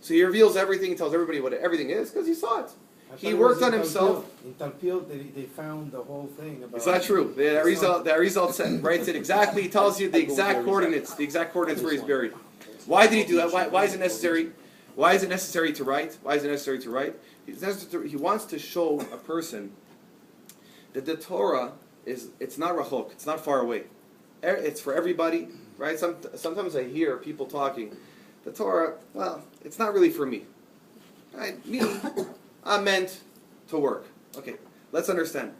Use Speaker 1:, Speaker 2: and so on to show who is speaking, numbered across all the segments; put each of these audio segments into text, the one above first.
Speaker 1: So he reveals everything, he tells everybody what everything is, because he saw it. He worked on himself.
Speaker 2: In Talpiot, they found the whole thing about.
Speaker 1: It's not true. That result writes it exactly. He tells you the exact coordinates where he's buried. Why did he do that? Why is it necessary? Why is it necessary to write? Why is it necessary to write? He wants to show a person that the Torah it's not rachok, it's not far away. It's for everybody, right? Sometimes I hear people talking, the Torah, well, it's not really for me. Right? Me, I'm meant to work. Okay, let's understand.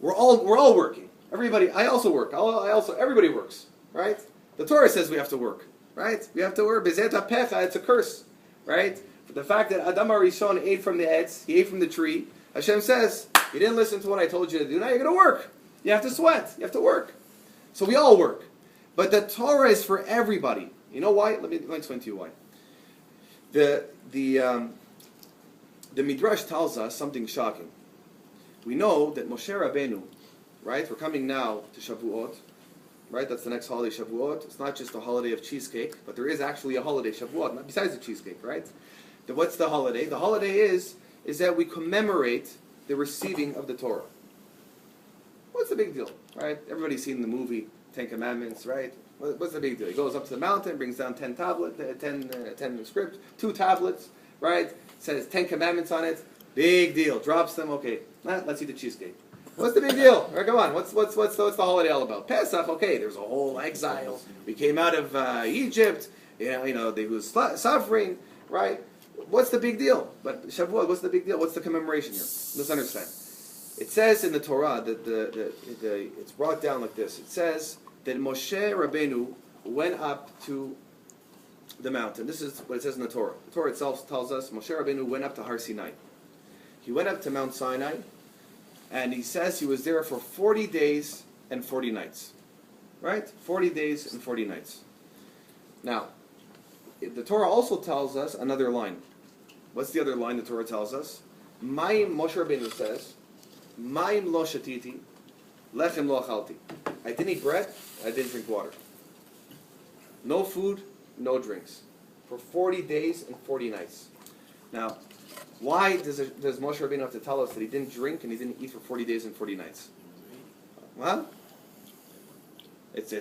Speaker 1: We're all working. Everybody, I also work. Everybody works, right? The Torah says we have to work, right? We have to work. Bezet hapecha, it's a curse, right? For the fact that Adam HaRishon ate from the etz, he ate from the tree, Hashem says, you didn't listen to what I told you to do, now you're going to work. You have to sweat. You have to work. So we all work. But the Torah is for everybody. You know why? Let me explain to you why. The Midrash tells us something shocking. We know that Moshe Rabbeinu, right? We're coming now to Shavuot, right? That's the next holiday, Shavuot. It's not just a holiday of cheesecake, but there is actually a holiday, Shavuot, besides the cheesecake, right? What's the holiday? The holiday is that we commemorate the receiving of the Torah. What's the big deal, right? Everybody's seen the movie Ten Commandments, right? What's the big deal? He goes up to the mountain, brings down 10 scripts, 2 tablets, right? Says 10 commandments on it. Big deal. Drops them. Okay, let's eat the cheesecake. What's the big deal? All right, come on. What's the holiday all about? Pesach. Okay, there's a whole exile. We came out of Egypt. They was suffering, right? What's the big deal? But Shavuot, what's the big deal? What's the commemoration here? Let's understand. It says in the Torah that it's brought down like this. It says that Moshe Rabbeinu went up to the mountain. This is what it says in the Torah. The Torah itself tells us Moshe Rabbeinu went up to Har Sinai. He went up to Mount Sinai, and he says he was there for 40 days and 40 nights. Right? 40 days and 40 nights. Now, the Torah also tells us another line. What's the other line the Torah tells us? Moshe Rabbeinu says, Mayim lo shatiti, lechem lo achalti. I didn't eat bread, I didn't drink water. No food, no drinks. For 40 days and 40 nights. Now, why does Moshe Rabbeinu have to tell us that he didn't drink and he didn't eat for 40 days and 40 nights? Well, it's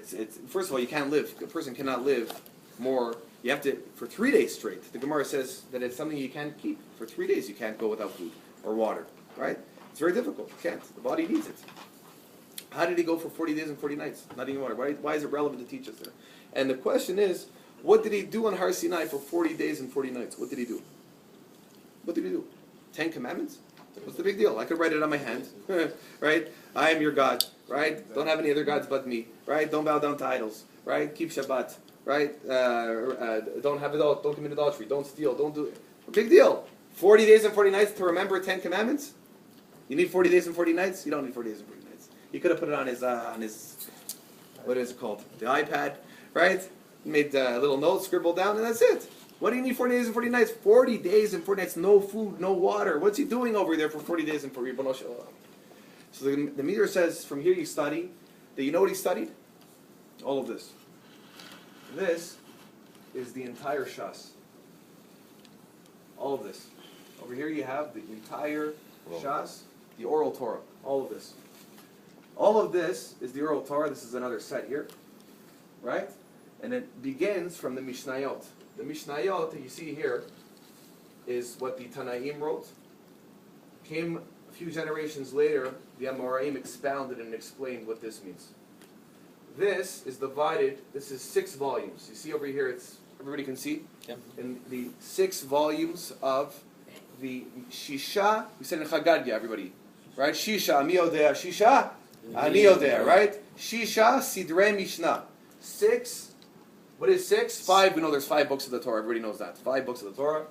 Speaker 1: first of all, you can't live. A person cannot live more. You have to, for 3 days straight. The Gemara says that it's something you can't keep. For 3 days you can't go without food or water, right? It's very difficult. You can't. The body needs it. How did he go for 40 days and 40 nights? Not even water. Why is it relevant to teach us there? And the question is, what did he do on Har Sinai for 40 days and 40 nights? What did he do? What did he do? 10 commandments? What's the big deal? I could write it on my hand, right? I am your God, right? Don't have any other gods but me, right? Don't bow down to idols, right? Keep Shabbat, right? Don't commit adultery, don't steal, don't do it. Big deal. 40 days and 40 nights to remember 10 commandments? You need 40 days and 40 nights? You don't need 40 days and 40 nights. He could have put it on his what is it called? The iPad, right? Made a little note, scribbled down, and that's it. What do you need 40 days and 40 nights? 40 days and 40 nights, no food, no water. What's he doing over there for 40 days and 40 nights? So the Midrash says, from here you study, that you know what he studied? All of this. This is the entire Shas. All of this. Over here you have the entire Shas, the oral Torah. All of this. All of this is the oral Torah. This is another set here. Right? And it begins from the Mishnayot. The Mishnayot that you see here is what the Tanaim wrote. Came a few generations later, the Amoraim expounded and explained what this means. This is divided, this is 6 volumes. You see over here, everybody can see?
Speaker 3: Yep.
Speaker 1: In the 6 volumes of the Shisha, we said in Chagadia, everybody, right? Shisha, Ami Odea, Shisha, Ani Odea, right? Shisha, Sidrei Mishnah. 6. What is 6? 5. We know there's 5 books of the Torah. Everybody knows that. 5 books of the Torah.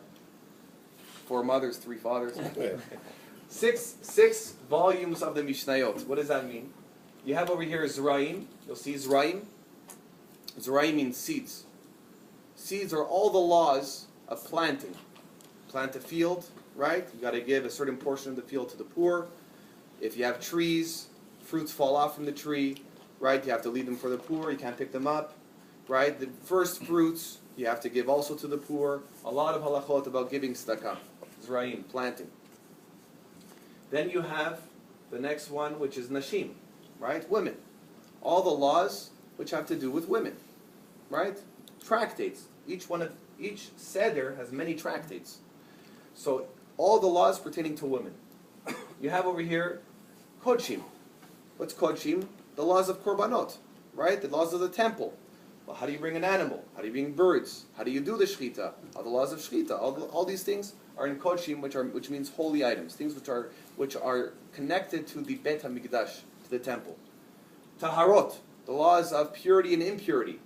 Speaker 1: 4 mothers, 3 fathers. 6 volumes of the Mishnayot. What does that mean? You have over here Zeraim. You'll see Zeraim. Zeraim means seeds. Seeds are all the laws of planting. Plant a field, right? You got to give a certain portion of the field to the poor. If you have trees, fruits fall off from the tree, right? You have to leave them for the poor. You can't pick them up. Right? The first fruits You have to give also to the poor. A lot of halachot about giving tzedakah, zra'im, planting. Then you have the next one, which is nashim, right? Women. All the laws which have to do with women, right? Tractates. Each seder has many tractates. So all the laws pertaining to women. You have over here kodshim. What's kodshim? The laws of korbanot, right? The laws of the temple. Well, how do you bring an animal? How do you bring birds? How do you do the shechita? All the laws of shechita. All these things are in kodshim, which means holy items, things which are connected to the Bet HaMikdash, to the temple. Taharot, the laws of purity and impurity,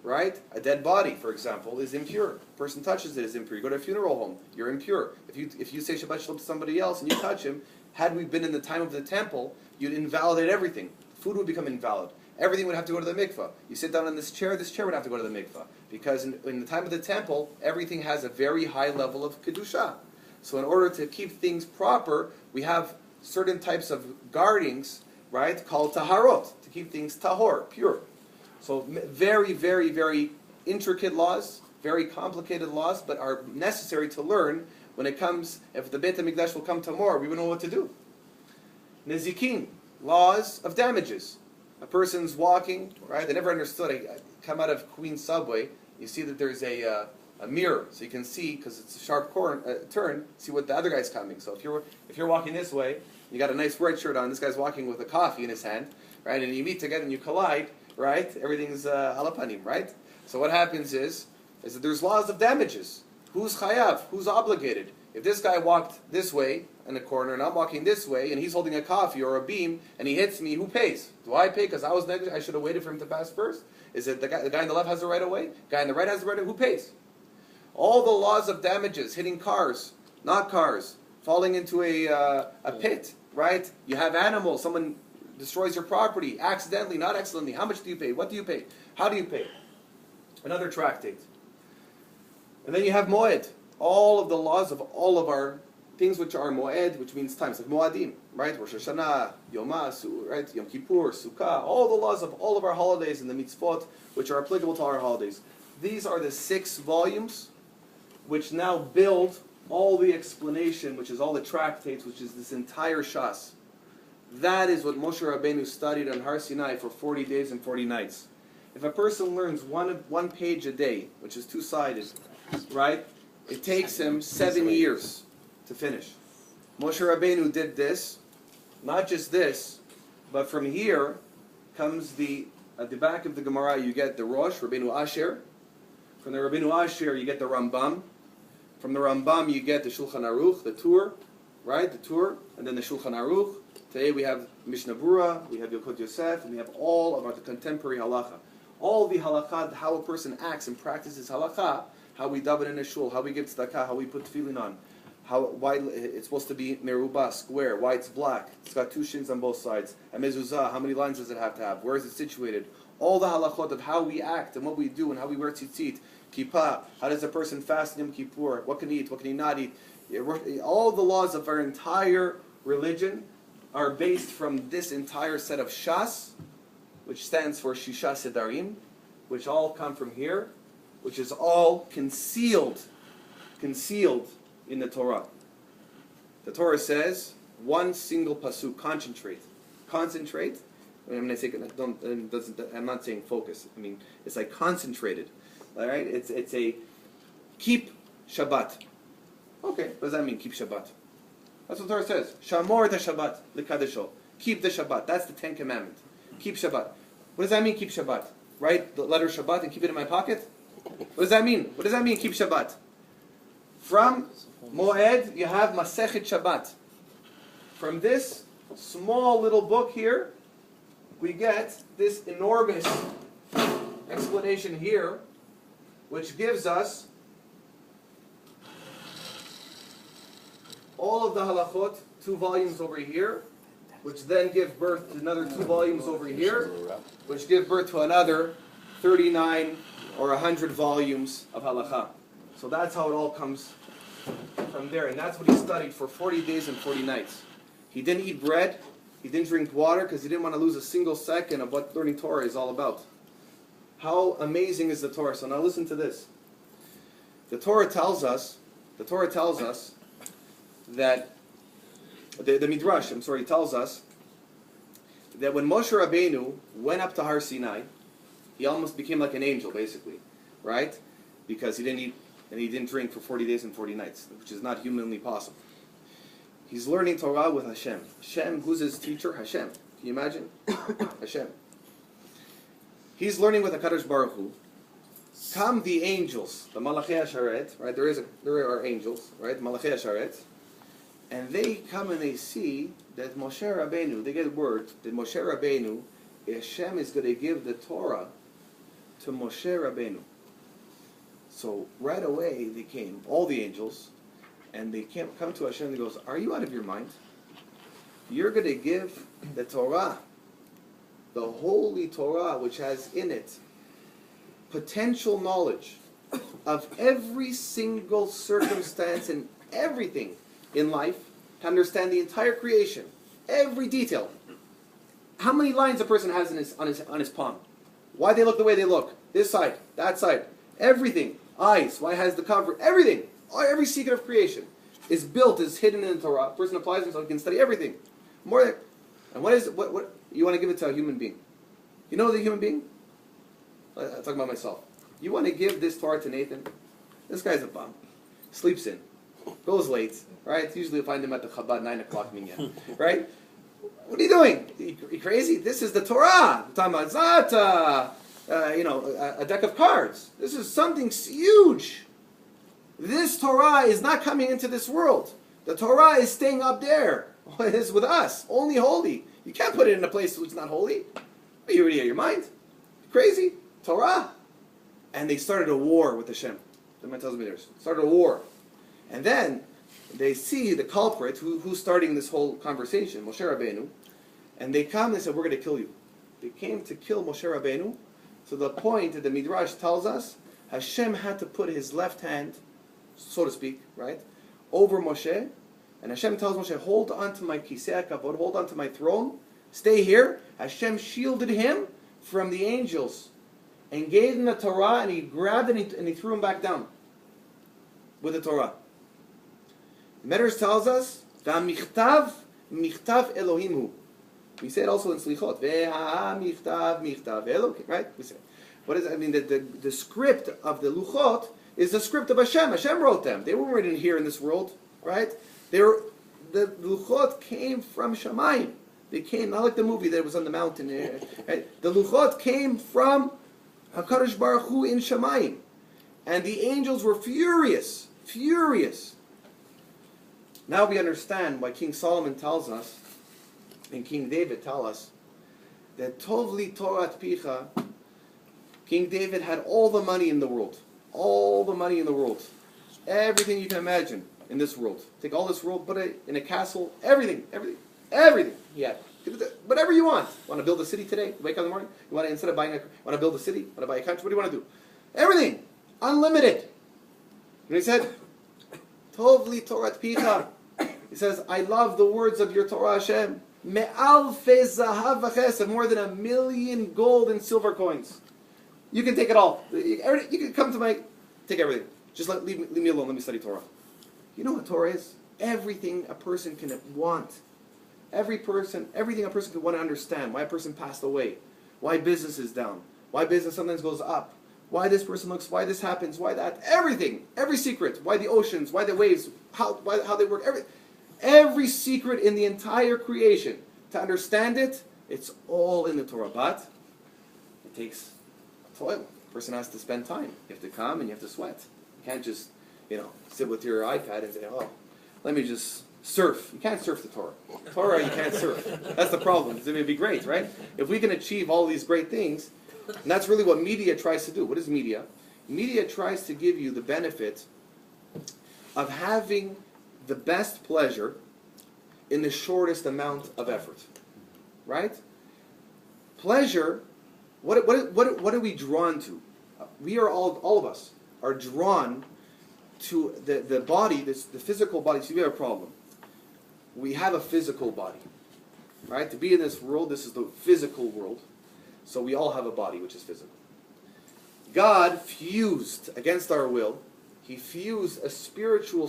Speaker 1: right? A dead body, for example, is impure. A person touches it is impure. You go to a funeral home, you're impure. If you say Shabbat Shalom to somebody else and you touch him, had we been in the time of the temple, you'd invalidate everything. Food would become invalid. Everything would have to go to the mikvah. You sit down on this chair would have to go to the mikvah. Because in the time of the temple, everything has a very high level of kedusha. So in order to keep things proper, we have certain types of guardings, right, called taharot, to keep things tahor, pure. So very, very, very intricate laws, very complicated laws, but are necessary to learn when it comes, if the Beit HaMikdash will come tomorrow, we will know what to do. Nezikin, laws of damages. A person's walking, right? They never understood. I come out of Queens Subway, you see that there's a mirror, so you can see, because it's a sharp turn, see what the other guy's coming. So if you're walking this way, you got a nice red shirt on, this guy's walking with a coffee in his hand, right? And you meet together and you collide, right? Everything's alapanim, right? So what happens is that there's laws of damages. Who's chayav? Who's obligated? If this guy walked this way in the corner and I'm walking this way and he's holding a coffee or a beam and he hits me, who pays? Do I pay because I was negligent? I should have waited for him to pass first? Is it the guy on the left has the right of way? The guy on the right has the right of way? Who pays? All the laws of damages, hitting cars, not cars, falling into a pit, right? You have animals, someone destroys your property, accidentally, not accidentally. How much do you pay? What do you pay? How do you pay? Another tractate. And then you have moed, all of the laws of all of our things which are moed, which means times, like moadim, right? Rosh Hashanah, Yom right? Yom Kippur, Sukkah, all the laws of all of our holidays and the mitzvot which are applicable to our holidays. These are the 6 volumes which now build all the explanation, which is all the tractates, which is this entire Shas. That is what Moshe Rabbeinu studied on Har Sinai for 40 days and 40 nights. If a person learns one page a day, which is 2-sided, right, it takes him 7 years to finish. Moshe Rabbeinu did this, not just this, but from here comes at the back of the Gemara you get the Rosh, Rabbeinu Asher. From the Rabbeinu Asher you get the Rambam. From the Rambam you get the Shulchan Aruch, the Tur, right, the Tur, and then the Shulchan Aruch. Today we have Mishnah Berurah, we have Yilkot Yosef, and we have all of our contemporary halacha. All the halakha, how a person acts and practices halakha, how we daven in a shul, how we give tzedakah, how we put tefillin on, why it's supposed to be merubah, square, why it's black, it's got 2 shins on both sides, a mezuzah, how many lines does it have to have, where is it situated, all the halachot of how we act and what we do and how we wear tzitzit, kippah, how does a person fast in Yom Kippur, what can he eat, what can he not eat, all the laws of our entire religion are based from this entire set of Shas, which stands for Shisha Sedarim, which all come from here, which is all concealed in the Torah. The Torah says, one single pasuk, concentrate. I'm not saying focus. I mean, it's like concentrated. All right? It's a keep Shabbat. Okay, what does that mean, keep Shabbat? That's what the Torah says. Shamor the Shabbat l'kadesho. Keep the Shabbat. That's the 10th commandment. Keep Shabbat. What does that mean, keep Shabbat? Write the letter Shabbat and keep it in my pocket? What does that mean? What does that mean, keep Shabbat? From Moed, you have Masechet Shabbat. From this small little book here, we get this enormous explanation here, which gives us all of the halachot, 2 volumes over here, which then give birth to another 2 volumes over here, which give birth to another 39 or 100 volumes of halakha. So that's how it all comes from there. And that's what he studied for 40 days and 40 nights. He didn't eat bread. He didn't drink water because he didn't want to lose a single second of what learning Torah is all about. How amazing is the Torah? So now listen to this. the Torah tells us that the Midrash, tells us that when Moshe Rabbeinu went up to Har Sinai, he almost became like an angel, basically, right? Because he didn't eat and he didn't drink for 40 days and 40 nights, which is not humanly possible. He's learning Torah with Hashem. Hashem, who's his teacher? Hashem. Can you imagine? Hashem. He's learning with HaKadosh Baruch Hu. Come the angels, the Malachei HaSharet, right? There are angels, right? Malachei HaSharet. And they come and they see that Moshe Rabbeinu, they get word that Moshe Rabbeinu, Hashem is going to give the Torah to Moshe Rabbeinu. So right away they came, all the angels, and they come to Hashem and he goes, are you out of your mind? You're going to give the Torah, the holy Torah, which has in it potential knowledge of every single circumstance and everything in life, to understand the entire creation, every detail. How many lines a person has on his palm? Why they look the way they look? This side, that side, everything. Eyes, why has the cover? Everything, every secret of creation is built, is hidden in the Torah. A person applies himself, he can study everything. And what is it? What you want to give it to a human being? You know the human being? I'm talking about myself. You want to give this Torah to Nathan? This guy's a bum. Sleeps in. Goes late. Right? Usually you find him at the Chabad 9 o'clock minyan. Right? What are you doing? You crazy? This is the Torah. It's not a deck of cards. This is something huge. This Torah is not coming into this world. The Torah is staying up there. It is with us. Only holy. You can't put it in a place which is not holy. Are you already out of your mind? Crazy? Torah. And they started a war with Hashem. The tells me there's started a war. And then they see the culprit who's starting this whole conversation, Moshe Rabbeinu, and they come and they said, we're going to kill you. They came to kill Moshe Rabbeinu, to the point that the Midrash tells us Hashem had to put his left hand, so to speak, right, over Moshe, and Hashem tells Moshe, hold on to my kisei hakavod, hold on to my throne, stay here. Hashem shielded him from the angels and gave him the Torah, and he grabbed it and he threw him back down with the Torah. The Medrash tells us, "V'amichtav michtav Elohimu." We say it also in Slichot. Ve'amichtav michtav Elohim. Right? We say. What is? I mean, the script of the Luchot is the script of Hashem. Hashem wrote them. They weren't written here in this world, right? The Luchot came from Shamayim. They came not like the movie that was on the mountain. Right? The Luchot came from HaKadosh Baruch Hu in Shamayim, and the angels were furious. Now we understand why King Solomon tells us, and King David tell us, that Tovli Torat Picha, King David had all the money in the world. All the money in the world. Everything you can imagine in this world. Take all this world, put it in a castle, everything he had. Whatever you want. Want to build a city today? Wake up in the morning? You want to, instead of want to build a city? Want to buy a country? What do you want to do? Everything. Unlimited. And he said, Tovli Torat Picha. He says, I love the words of your Torah, Hashem. Me'alfe zahav v'chesed, more than 1,000,000 gold and silver coins. You can take it all. You can come to take everything. Just leave me alone. Let me study Torah. You know what Torah is? Everything a person can want. Everything a person can want to understand. Why a person passed away. Why business is down. Why business sometimes goes up. Why this person looks. Why this happens. Why that. Everything. Every secret. Why the oceans. Why the waves. How they work. Every secret in the entire creation. To understand it, it's all in the Torah. But it takes toil. A person has to spend time. You have to come and you have to sweat. You can't just, sit with your iPad and say, oh, let me just surf. You can't surf the Torah. Torah, you can't surf. That's the problem. It would be great, right? If we can achieve all these great things, and that's really what media tries to do. What is media? Media tries to give you the benefit of having the best pleasure in the shortest amount of effort. Right? Pleasure, what are we drawn to? We are all of us are drawn to the body, the physical body. So we have a problem. We have a physical body. Right? To be in this world, this is the physical world. So we all have a body which is physical. God fused, against our will, he fused a spiritual